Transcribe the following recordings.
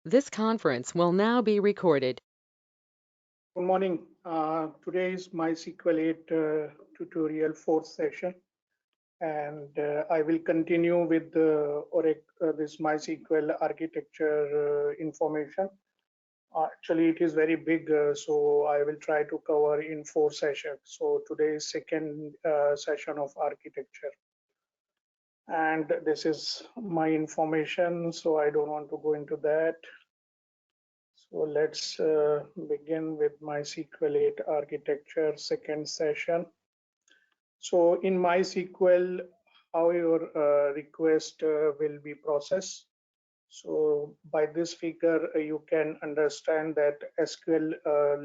This conference will now be recorded. Good morning. Today is MySQL 8 tutorial fourth session, and I will continue with this MySQL architecture information. Actually, it is very big, so I will try to cover in four sessions. So today is second session of architecture, and this is my information. So I don't want to go into that. So let's begin with MySQL 8 architecture second session. So in MySQL, how your request will be processed. So by this figure, you can understand that SQL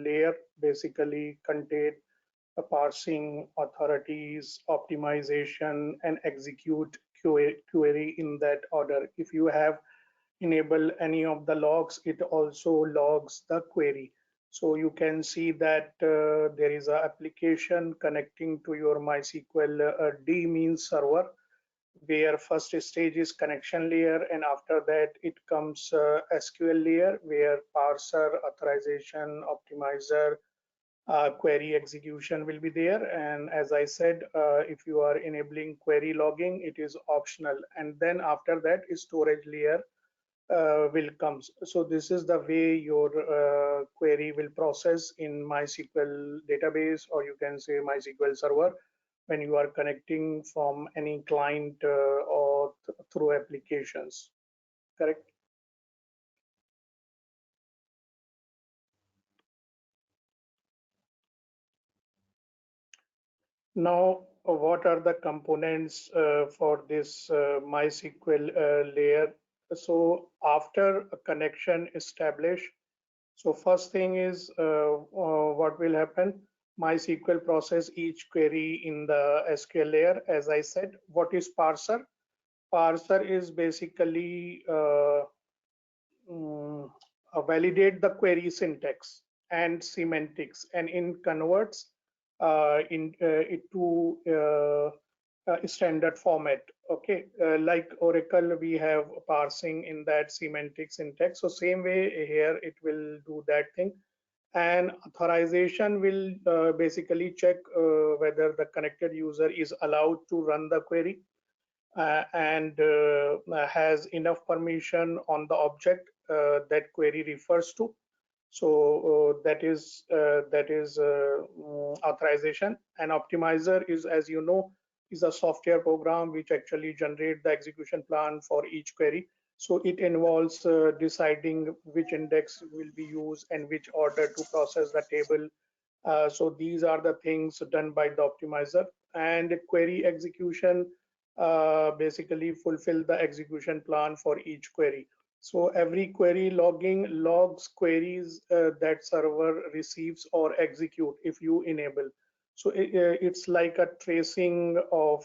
layer basically contain parsing, authorities, optimization, and execute query in that order. If you have enable any of the logs, it also logs the query. So you can see that there is an application connecting to your MySQL D means server, where first stage is connection layer, and after that it comes SQL layer, where parser, authorization, optimizer, query execution will be there. And as I said, if you are enabling query logging, it is optional. And then after that, storage layer will come. So this is the way your query will process in MySQL database, or you can say MySQL server, when you are connecting from any client or through applications, correct? Now, what are the components for this MySQL layer? So after a connection established, so first thing is what will happen? MySQL process each query in the SQL layer. As I said, what is parser? Parser is basically mm, validate the query syntax and semantics, and in converts it to standard format. Okay, like Oracle, we have parsing in that semantic syntax. So same way here, it will do that thing. And authorization will basically check whether the connected user is allowed to run the query and has enough permission on the object that query refers to. So authorization. And optimizer is, as you know, is a software program which actually generate the execution plan for each query. So it involves deciding which index will be used and which order to process the table. So these are the things done by the optimizer. And query execution basically fulfill the execution plan for each query. So every query logging logs queries that server receives or execute if you enable. So it's like a tracing of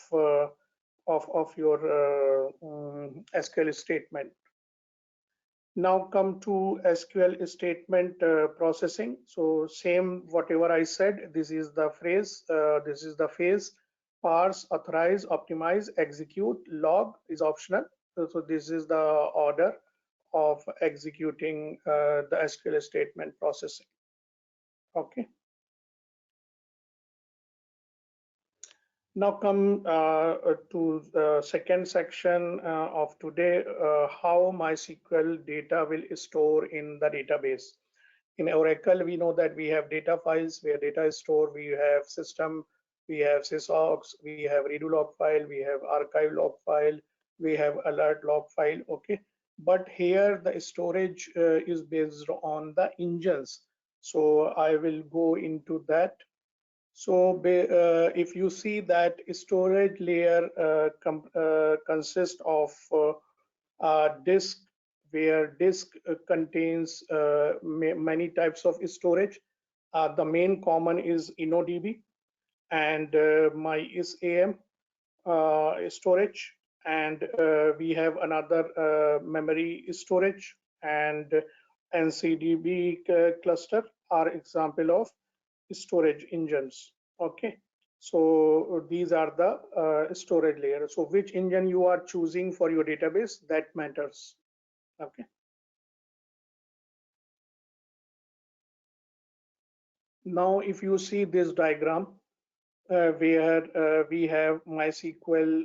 your SQL statement. Now come to SQL statement processing. So same whatever I said, this is the phrase, this is the phase: parse, authorize, optimize, execute, log is optional. So this is the order of executing the SQL statement processing. Okay. Now come to the second section of today, how MySQL data will store in the database. In Oracle, we know that we have data files where data is stored. We have system, we have sysocs, we have redo log file, we have archive log file, we have alert log file. Okay, but here the storage is based on the engines. So I will go into that. So if you see that storage layer consists of disk, where disk contains many types of storage. The main common is InnoDB and MyISAM storage, and we have another memory storage, and NCDB cluster are example of storage engines. Okay, so these are the storage layer. So which engine you are choosing for your database, that matters. Okay. Now, if you see this diagram, where we have MySQL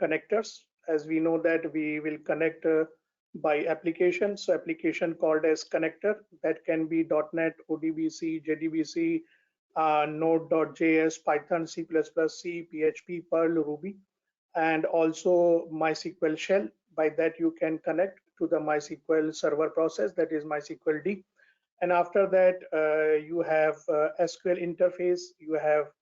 connectors. As we know that we will connect by application. So application called as connector that can be .NET, ODBC, JDBC, Node.js, Python, C++, C, PHP, Perl, Ruby, and also MySQL shell. By that you can connect to the MySQL server process, that is MySQL D. And after that, you have SQL interface, you have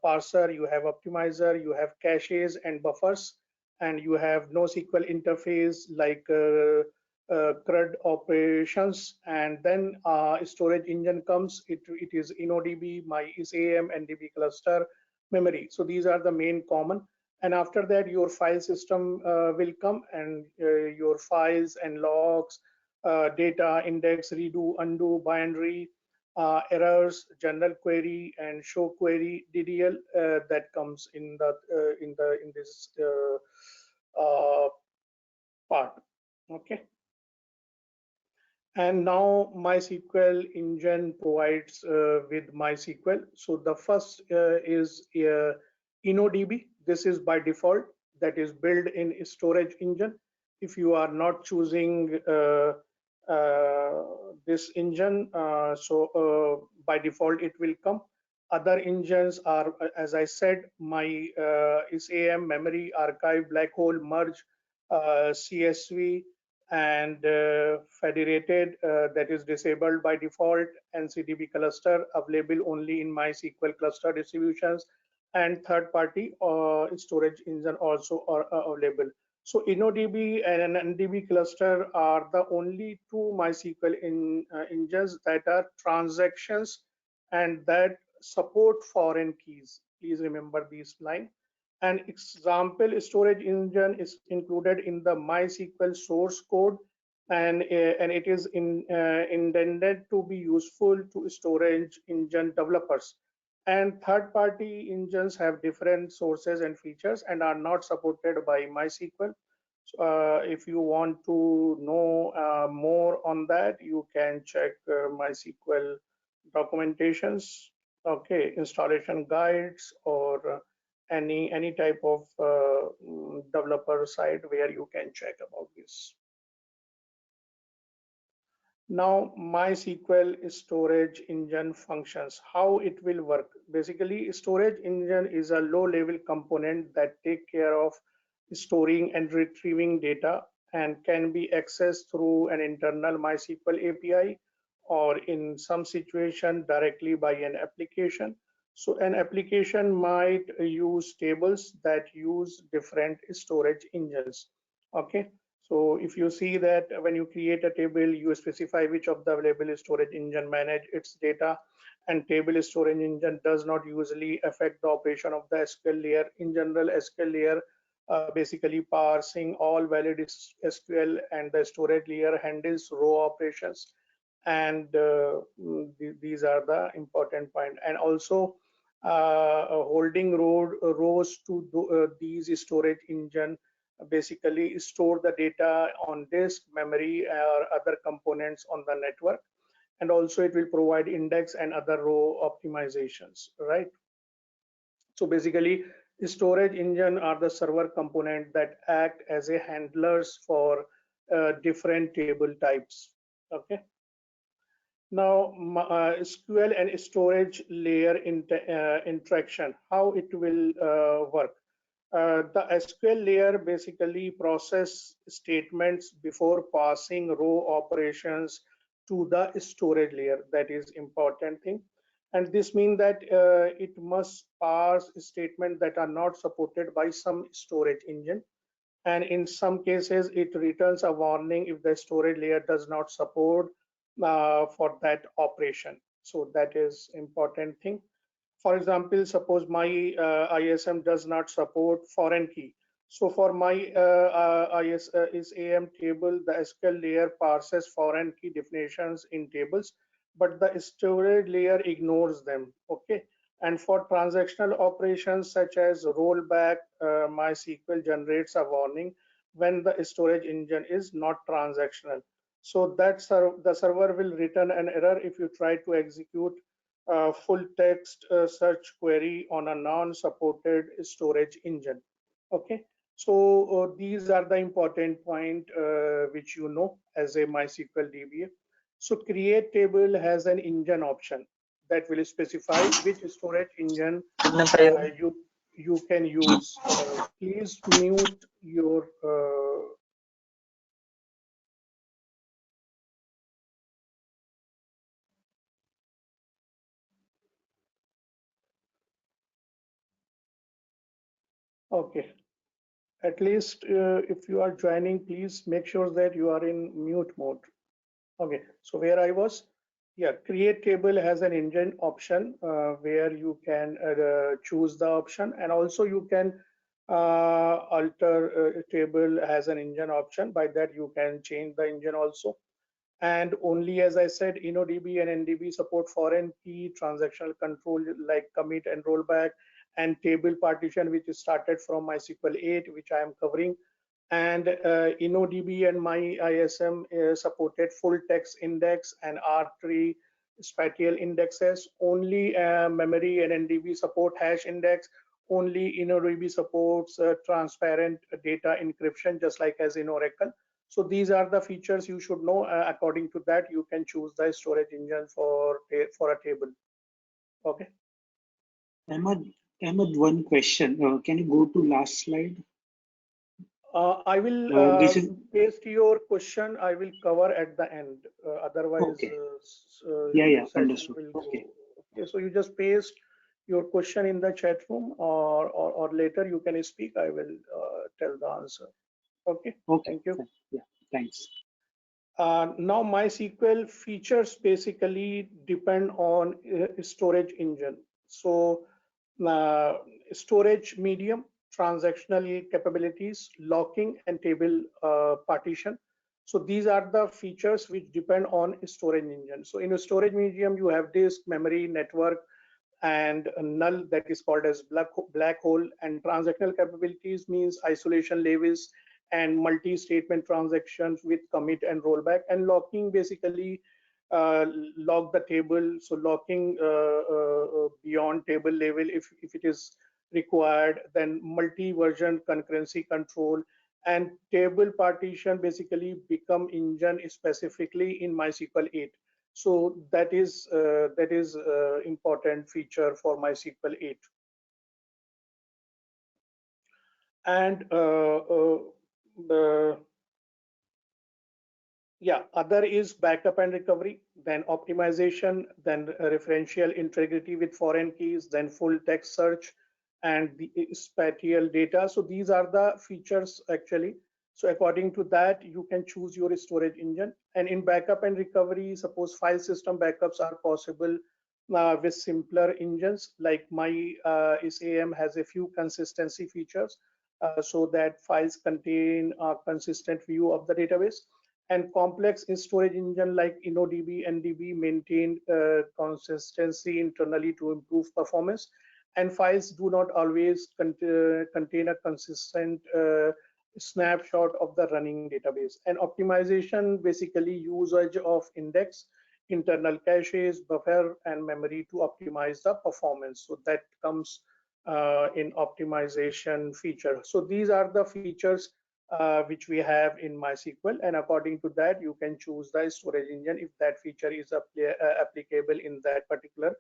parser, you have optimizer, you have caches and buffers, and you have NoSQL interface like CRUD operations, and then storage engine comes. It is InnoDB, MyISAM, NDBCluster, memory. So these are the main common. And after that, your file system will come, and your files and logs, data, index, redo, undo, binary, errors, general query, and show query DDL that comes in this part. Okay. And now MySQL engine provides with MySQL. So the first is InnoDB. This is by default, that is built in storage engine. If you are not choosing this engine, by default it will come. Other engines are, as I said, MyISAM, memory, archive, BLACKHOLE, merge, CSV, and federated, that is disabled by default, NDBCluster available only in MySQL cluster distributions, and third-party storage engine also are available. So InnoDB and NDBCluster are the only two MySQL engines that are transactions and that support foreign keys. Please remember this line. An example storage engine is included in the MySQL source code, and it is intended to be useful to storage engine developers. And third-party engines have different sources and features and are not supported by MySQL. If you want to know more on that, you can check MySQL documentations, okay, installation guides, or any type of developer site where you can check about this. Now, MySQL storage engine functions, how it will work. Basically, storage engine is a low-level component that take care of storing and retrieving data and can be accessed through an internal MySQL API, or in some situation directly by an application. So an application might use tables that use different storage engines. Okay. So if you see that when you create a table, you specify which of the available storage engine manage its data, and table storage engine does not usually affect the operation of the SQL layer. In general, SQL layer basically parsing all valid SQL, and the storage layer handles raw operations. And these are the important point. And also holding rows to these storage engine basically store the data on disk, memory, or other components on the network. And also it will provide index and other row optimizations, right? So basically, storage engine are the server component that act as a handlers for different table types. Okay. Now, SQL and storage layer interaction, how it will work. The SQL layer basically process statements before passing row operations to the storage layer. That is important thing. And this means that it must parse statements that are not supported by some storage engine. And in some cases, it returns a warning if the storage layer does not support for that operation. So that is important thing. For example, suppose my ISM does not support foreign key. So for my ISAM table, the SQL layer parses foreign key definitions in tables, but the storage layer ignores them. Okay. And for transactional operations such as rollback, MySQL generates a warning when the storage engine is not transactional. So that the server will return an error if you try to execute full text search query on a non-supported storage engine. Okay, so these are the important point which you know as a MySQL DBA. So create table has an engine option that will specify which storage engine you can use. Please mute your okay. At least if you are joining, please make sure that you are in mute mode. Okay, so where I was, yeah, create table has an engine option where you can choose the option, and also you can alter table has an engine option. By that you can change the engine also. And only, as I said, InnoDB and NDB support foreign key transactional control like commit and rollback, and table partition, which is started from MySQL 8, which I am covering. And InnoDB and MYISAM supported full text index and R3 spatial indexes. Only memory and NDB support hash index. Only InnoDB supports transparent data encryption, just like as in Oracle. So these are the features you should know. According to that, you can choose the storage engine for a table. Okay. Ahmad, one question. Can you go to last slide? I will This is paste your question. I will cover at the end. Otherwise, okay. Yeah, session understood. will go. Okay. Okay, so you just paste your question in the chat room, or later you can speak. I will tell the answer. Okay. Okay. Thank you. Yeah. Thanks. Now MySQL features basically depend on storage engine. So storage medium, transactional capabilities, locking, and table partition. So these are the features which depend on storage engine. So in a storage medium, you have disk, memory, network, and a null that is called as black hole. And transactional capabilities means isolation levels and multi-statement transactions with commit and rollback. And locking basically lock the table. So locking beyond table level if it is required. Then multi-version concurrency control, and table partition basically become engine specifically in MySQL 8. So that is important feature for MySQL 8. And the yeah, other is backup and recovery, then optimization, then referential integrity with foreign keys, then full text search, and the spatial data. So these are the features actually. So according to that, you can choose your storage engine. And in backup and recovery, suppose file system backups are possible with simpler engines, like MyISAM has a few consistency features so that files contain a consistent view of the database. And complex storage engine like InnoDB, NDB maintain consistency internally to improve performance. And files do not always contain a consistent snapshot of the running database. And optimization basically usage of index, internal caches, buffer, and memory to optimize the performance. So that comes in optimization feature. So these are the features which we have in MySQL, and according to that you can choose the storage engine if that feature is applicable in that particular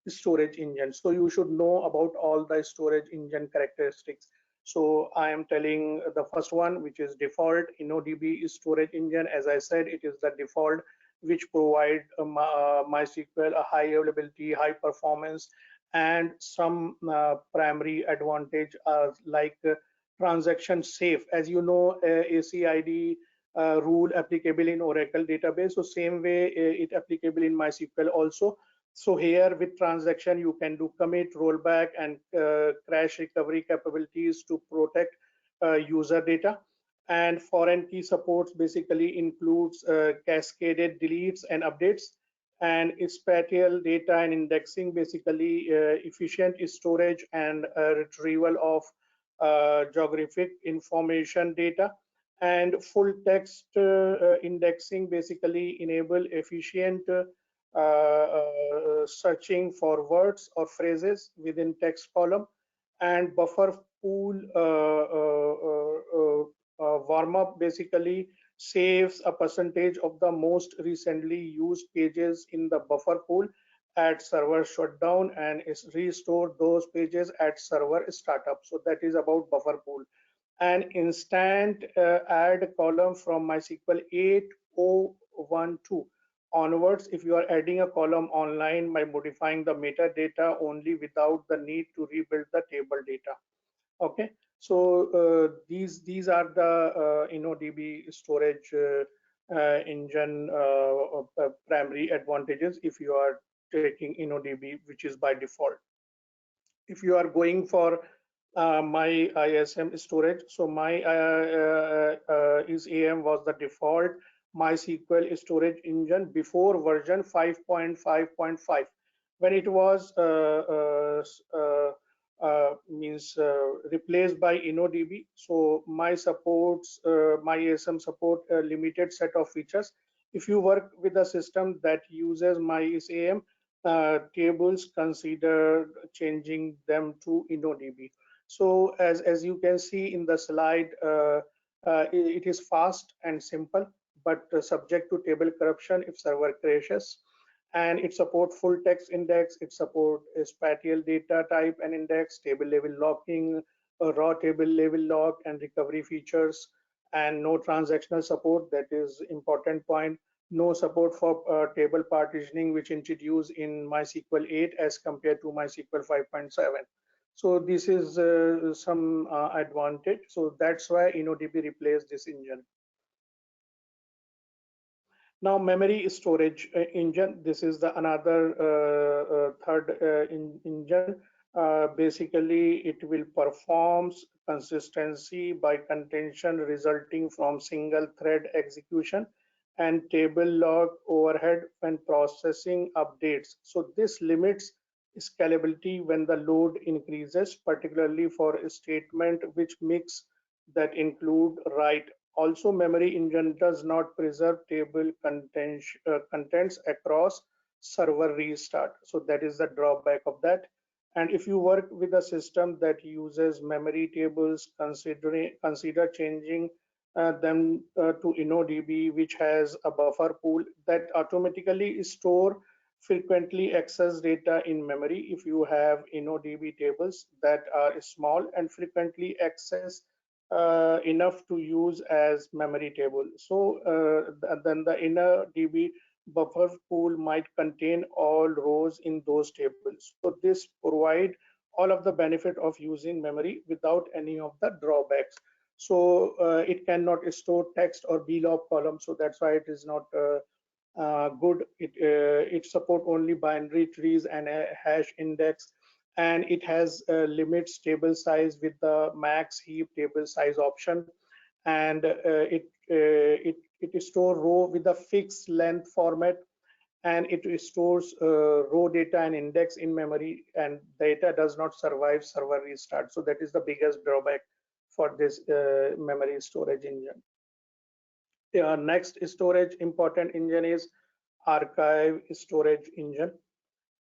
storage engine. So you should know about all the storage engine characteristics. So I am telling the first one, which is default InnoDB storage engine. As I said, it is the default which provide MySQL a high availability, high performance, and some primary advantage like transaction safe. As you know, ACID rule applicable in Oracle database. So same way it applicable in MySQL also. So here with transaction, you can do commit, rollback, and crash recovery capabilities to protect user data. And foreign key supports basically includes cascaded deletes and updates, and spatial data and indexing, basically efficient storage and retrieval of geographic information data. And full text indexing basically enable efficient searching for words or phrases within text column, and buffer pool warm up basically saves a percentage of the most recently used pages in the buffer pool at server shutdown, and is restore those pages at server startup. So that is about buffer pool. An instant add column from MySQL 8.0.12 onwards if you are adding a column online by modifying the metadata only without the need to rebuild the table data. Okay, so these are the InnoDB storage engine primary advantages if you are taking InnoDB, which is by default. If you are going for MyISAM storage, so MyISAM was the default MySQL storage engine before version 5.5.5. When it was replaced by InnoDB, so MyISAM support a limited set of features. If you work with a system that uses MyISAM tables, consider changing them to InnoDB. So as you can see in the slide, it is fast and simple, but subject to table corruption if server crashes. And it support full text index, it support spatial data type and index, table level locking, raw table level lock, and recovery features, and no transactional support. That is important point. No support for table partitioning, which introduced in MySQL 8 as compared to MySQL 5.7. So this is some advantage. So that's why InnoDB replaced this engine. Now memory storage engine, this is the another third engine. Basically it will performs consistency by contention resulting from single thread execution and table log overhead when processing updates. So this limits scalability when the load increases, particularly for a statement which mix that include write. Also, memory engine does not preserve table contents across server restart. So that is the drawback of that. And if you work with a system that uses memory tables, consider changing them to InnoDB, which has a buffer pool that automatically store frequently accessed data in memory. If you have InnoDB tables that are small and frequently accessed enough to use as memory table. So then the InnoDB buffer pool might contain all rows in those tables. So this provide all of the benefit of using memory without any of the drawbacks. So it cannot store text or blog columns. So that's why it is not good. It support only binary trees and a hash index, and it has limits table size with the max heap table size option, and it store row with a fixed length format, and it stores raw data and index in memory, and data does not survive server restart. So that is the biggest drawback for this memory storage engine. Next storage important engine is archive storage engine.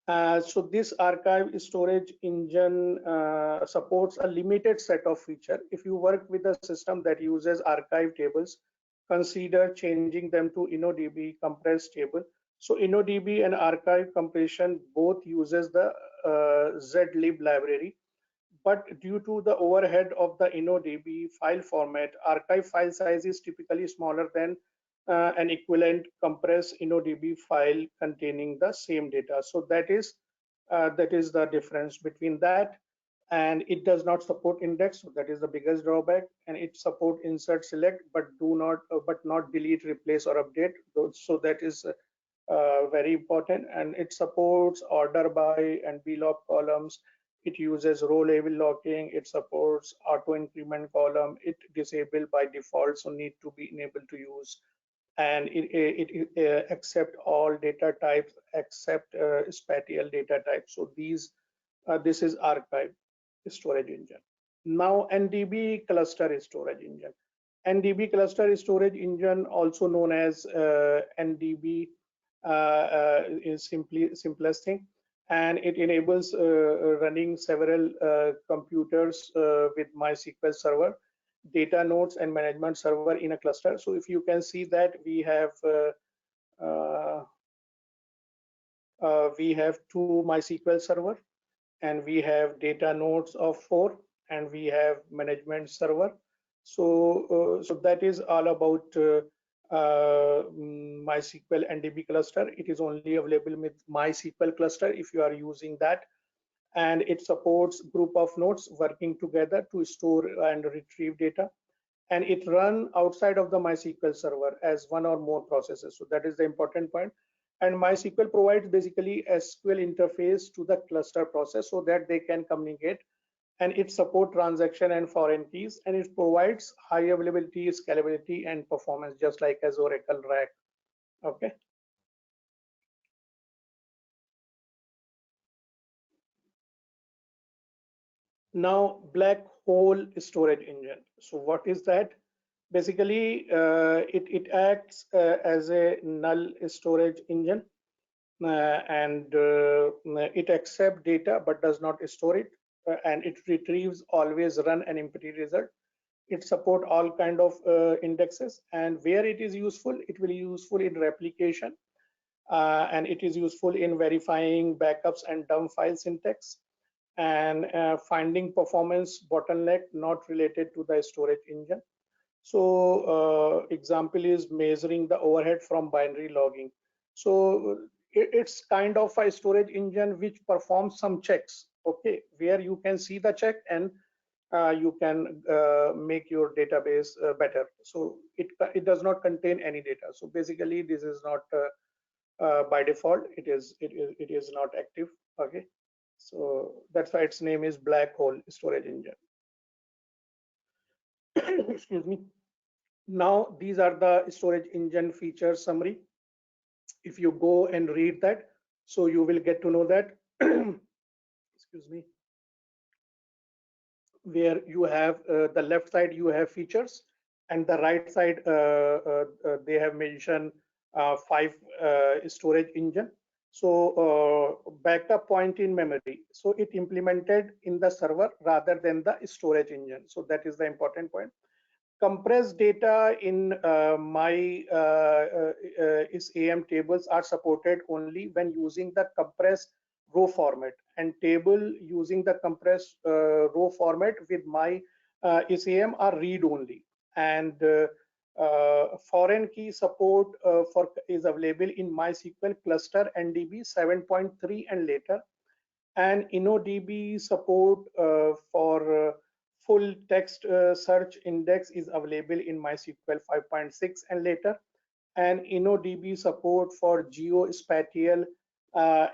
So this archive storage engine supports a limited set of features. If you work with a system that uses archive tables, consider changing them to InnoDB compressed table. So InnoDB and archive compression both uses the zlib library, but due to the overhead of the InnoDB file format, archive file size is typically smaller than an equivalent compressed InnoDB file containing the same data. So that is the difference between that. And it does not support index, so that is the biggest drawback. And it support insert select, but not delete, replace, or update. So that is very important. And it supports order by and blog columns. It uses row level locking. It supports auto increment column. It disabled by default, so need to be enabled to use. And it accept all data types except spatial data types. So this is archive storage engine. Now NDB cluster storage engine. NDB cluster storage engine, also known as NDB is simplest thing, and it enables running several computers with MySQL server, data nodes, and management server in a cluster. So if you can see that uh, we have two MySQL server, and we have data nodes of 4, and we have management server. So that is all about MySQL NDB cluster. It is only available with MySQL cluster if you are using that, and it supports group of nodes working together to store and retrieve data, and it run outside of the MySQL server as one or more processes. So that is the important point. And MySQL provides basically SQL interface to the cluster process so that they can communicate, and it support transaction and foreign keys, and it provides high availability, scalability, and performance, just like as Oracle RAC. Okay. Now, black hole storage engine. So what is that? Basically, it acts as a null storage engine, and it accepts data but does not store it, and it retrieves always run an empty result. It support all kind of indexes, and where it is useful, it will be useful in replication, and it is useful in verifying backups and dump file syntax, and finding performance bottleneck not related to the storage engine. So example is measuring the overhead from binary logging. So it's kind of a storage engine which performs some checks, okay, where you can see the check, and you can make your database better. So it does not contain any data. So basically this is not by default, it is not active. Okay, so that's why its name is black hole storage engine. Excuse me. Now these are the storage engine feature summary. If you go and read that, so you will get to know that excuse me, where you have the left side you have features, and the right side they have mentioned 5 storage engine. So backup point in memory, so it implemented in the server rather than the storage engine. So that is the important point. Compressed data in MyISAM tables are supported only when using the compressed row format, and table using the compressed row format with MyISAM are read only, and foreign key support for is available in MySQL cluster NDB 7.3 and later, and InnoDB support for full text search index is available in MySQL 5.6 and later, and InnoDB support for geospatial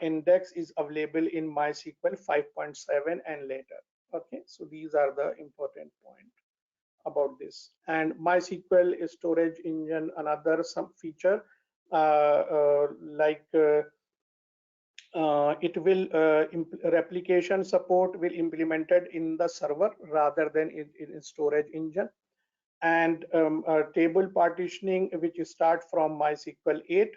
index is available in MySQL 5.7 and later. Okay, so these are the important points about this. And MySQL storage engine, another some feature like it will replication support will implemented in the server rather than in storage engine, and table partitioning which start from MySQL 8,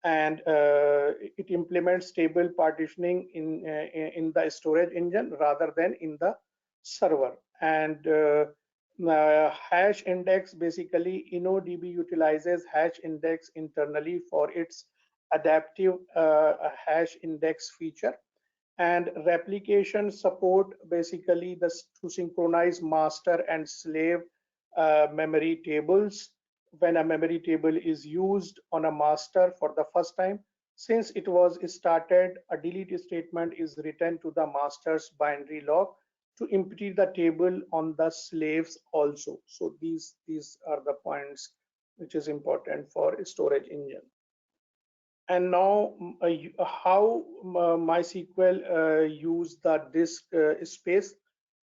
and it implements table partitioning in the storage engine rather than in the server. And hash index, basically InnoDB utilizes hash index internally for its adaptive hash index feature, and replication support basically to synchronize master and slave memory tables when a memory table is used on a master for the first time. Since it was started, a delete statement is written to the master's binary log to empty the table on the slaves also. So these are the points which is important for storage engine. And now how MySQL use the disk space.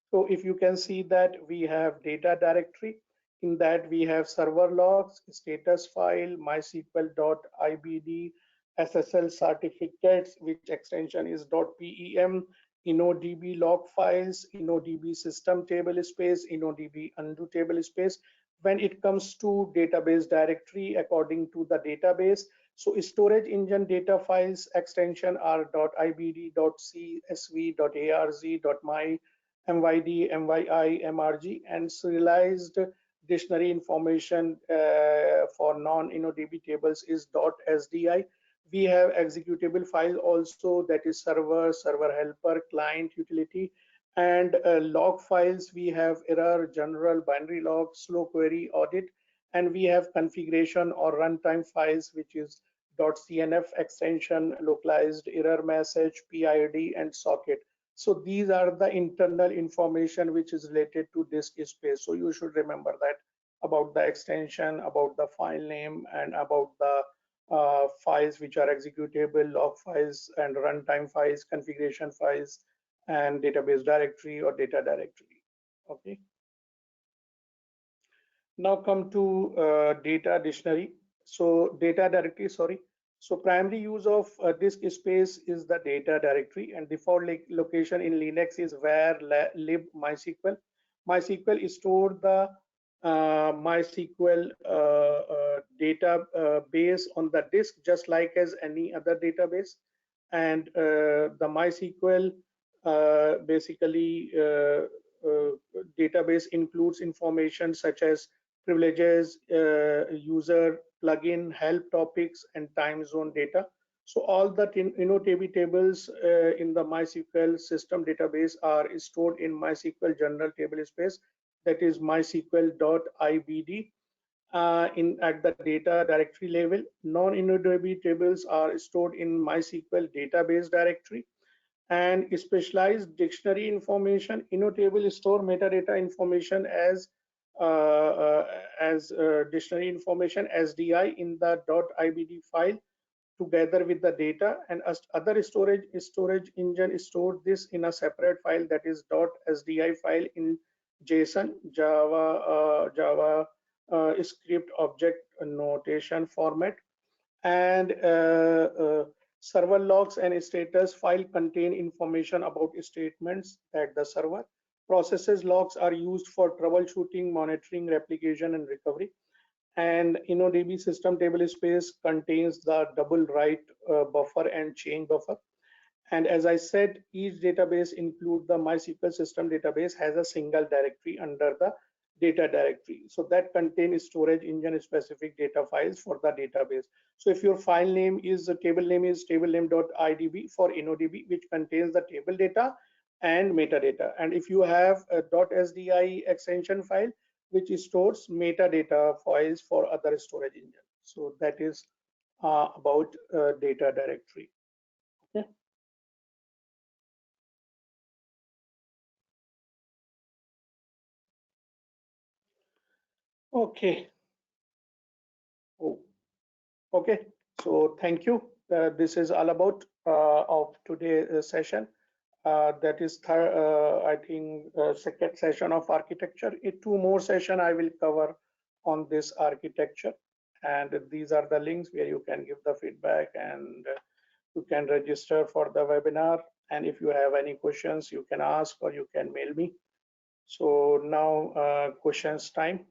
So if you can see that we have data directory, in that we have server logs, status file, mysql.ibd, SSL certificates, which extension is .pem, InnoDB log files, InnoDB system table space, InnoDB undo table space. When it comes to database directory, according to the database, So storage engine data files extension are .ibd, .csv, .arz, .my, myd, myi, mrg, and serialized dictionary information for non-InnoDB tables is .sdi. We have executable file also, that is server, server helper, client, utility, and log files. We have error, general, binary log, slow query, audit, and we have configuration or runtime files, which is .cnf extension, localized error message, PID, and socket. So these are the internal information which is related to disk space. So you should remember that about the extension, about the file name, and about the files which are executable, log files and runtime files, configuration files, and database directory or data directory. Okay. Now come to data dictionary. So data directory, sorry. So primary use of disk space is the data directory, and default location in Linux is where lib MySQL. MySQL is stored the MySQL database on the disk, just like as any other database. And the MySQL basically database includes information such as privileges, user, plugin, help topics, and time zone data. So all the InnoDB tables in the MySQL system database are stored in MySQL general table space, that is mysql.ibd. At the data directory level, non-InnoDB tables are stored in MySQL database directory. And specialized dictionary information, InnoTable store metadata information as dictionary information SDI in the .ibd file together with the data, and other storage engine stored this in a separate file, that is .sdi file in JSON, Java script object notation format. And server logs and status file contain information about statements at the server. Processes logs are used for troubleshooting, monitoring, replication, and recovery. And InnoDB system table space contains the double write buffer and change buffer. And as I said, each database include the MySQL system database has a single directory under the data directory. So that contains storage engine specific data files for the database. So if your file name is table name is tablename.idb for InnoDB, which contains the table data and metadata. And if you have a .sdi extension file, which stores metadata files for other storage engine. So that is about data directory. Okay. Okay. Oh, okay. So thank you. This is all about of today's session. That is I think second session of architecture. Two more session I will cover on this architecture, and these are the links where you can give the feedback, and you can register for the webinar. And if you have any questions, you can ask or you can mail me. So now questions time.